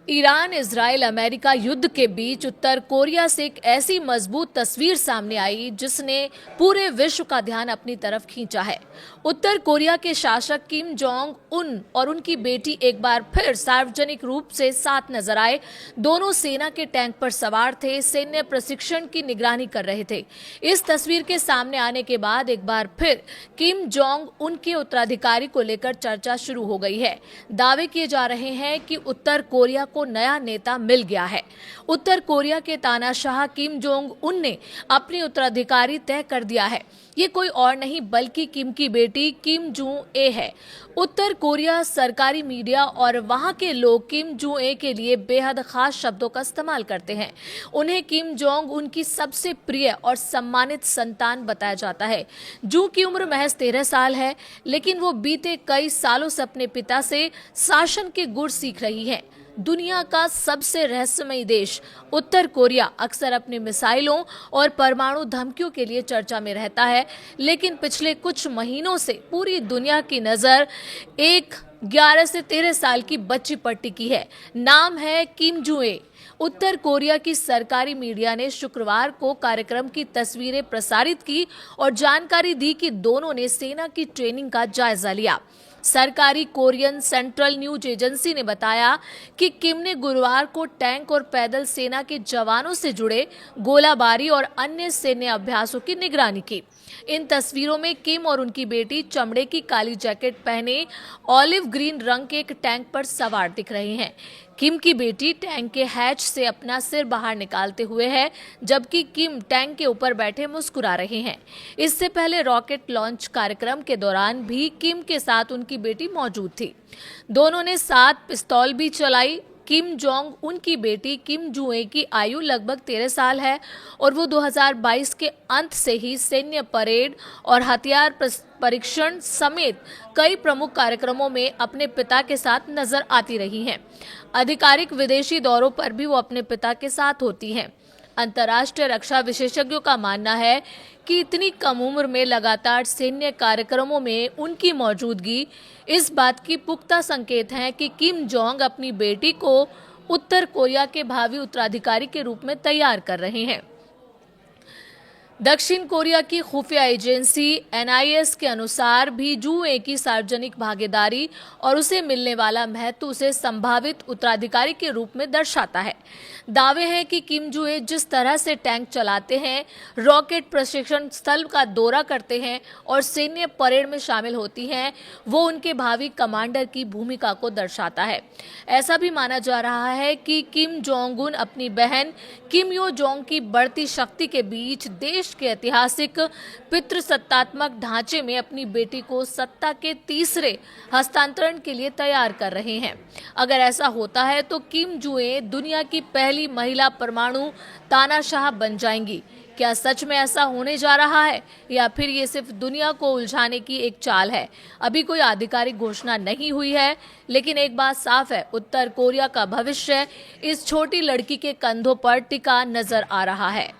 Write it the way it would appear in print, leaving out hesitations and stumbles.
Iran, Israel, America युद्ध के बीच उत्तर Korea से एक ऐसी मजबूत तस्वीर सामने आई जिसने पूरे विश्व का ध्यान अपनी तरफ खींचा है। उत्तर कोरिया के शासक किम जोंग उन और उनकी बेटी एक बार फिर सार्वजनिक रूप से साथ नजर आए। दोनों सेना के टैंक पर सवार थे, सैन्य प्रशिक्षण की निगरानी कर रहे थे। इस तस्वीर के सामने आने के बाद एक बार फिर किम जोंग उनके उत्तराधिकारी को लेकर चर्चा शुरू हो गई है। दावे किए जा रहे हैं कि उत्तर कोरिया को नया नेता मिल गया है। उत्तर कोरिया के तानाशाह किम जोंग उन ने अपनी उत्तराधिकारी तय कर दिया है। ये कोई और नहीं बल्कि किम की बेटी किम जू ए है। उत्तर कोरिया सरकारी मीडिया और वहां के लोग किम जू ए के लिए बेहद खास शब्दों का इस्तेमाल करते हैं। उन्हें किम जोंग उनकी सबसे प्रिय और सम्मानित संतान बताया जाता है। जू की उम्र महज 13 साल है, लेकिन वो बीते कई सालों से अपने पिता से शासन के गुर सीख रही है। दुनिया का सबसे रहस्यमयी देश उत्तर कोरिया अक्सर अपनी मिसाइलों और परमाणु धमकियों के लिए चर्चा में रहता है, लेकिन पिछले कुछ महीनों से पूरी दुनिया की नजर एक 11 से 13 साल की बच्ची पर टिकी है। नाम है किम जू ए। उत्तर कोरिया की सरकारी मीडिया ने शुक्रवार को कार्यक्रम की तस्वीरें प्रसारित की और जानकारी दी कि दोनों ने सेना की ट्रेनिंग का जायजा लिया। सरकारी कोरियन सेंट्रल न्यूज एजेंसी ने बताया कि किम ने गुरुवार को टैंक और पैदल सेना के जवानों से जुड़े गोलाबारी और अन्य सैन्य अभ्यासों की निगरानी की। इन तस्वीरों में किम और उनकी बेटी चमड़े की काली जैकेट पहने ऑलिव ग्रीन रंग के एक टैंक पर सवार दिख रहे हैं। किम की बेटी टैंक के हैच से अपना सिर बाहर निकालते हुए है, जबकि किम टैंक के ऊपर बैठे मुस्कुरा रहे हैं। इससे पहले रॉकेट लॉन्च कार्यक्रम के दौरान भी किम के साथ उनकी बेटी मौजूद थी। दोनों ने साथ पिस्तौल भी चलाई। किम जोंग उनकी बेटी किम जू ए की आयु लगभग 13 साल है और वो 2022 के अंत से ही सैन्य परेड और हथियार परीक्षण समेत कई प्रमुख कार्यक्रमों में अपने पिता के साथ नजर आती रही हैं। आधिकारिक विदेशी दौरों पर भी वो अपने पिता के साथ होती हैं। अंतर्राष्ट्रीय रक्षा विशेषज्ञों का मानना है कि इतनी कम उम्र में लगातार सैन्य कार्यक्रमों में उनकी मौजूदगी इस बात की पुख्ता संकेत है कि किम जोंग अपनी बेटी को उत्तर कोरिया के भावी उत्तराधिकारी के रूप में तैयार कर रहे हैं। दक्षिण कोरिया की खुफिया एजेंसी NIS के अनुसार भी जू ए की सार्वजनिक भागीदारी और उसे मिलने वाला महत्व उसे संभावित उत्तराधिकारी के रूप में दर्शाता है। दावे हैं कि किम जू ए जिस तरह से टैंक चलाते हैं, रॉकेट प्रशिक्षण स्थल का दौरा करते हैं और सैन्य परेड में शामिल होती हैं, वो उनके भावी कमांडर की भूमिका को दर्शाता है। ऐसा भी माना जा रहा है कि किम जोंग उन अपनी बहन किम यो जोंग की बढ़ती शक्ति के बीच देश के ऐतिहासिक पितृसत्तात्मक ढांचे में अपनी बेटी को सत्ता के तीसरे हस्तांतरण के लिए तैयार कर रहे हैं। अगर ऐसा होता है तो किम जू ए दुनिया की पहली महिला परमाणु तानाशाह बन जाएंगी। क्या सच में ऐसा होने जा रहा है या फिर ये सिर्फ दुनिया को उलझाने की एक चाल है? अभी कोई आधिकारिक घोषणा नहीं हुई है, लेकिन एक बात साफ है, उत्तर कोरिया का भविष्य इस छोटी लड़की के कंधों पर टिका नजर आ रहा है।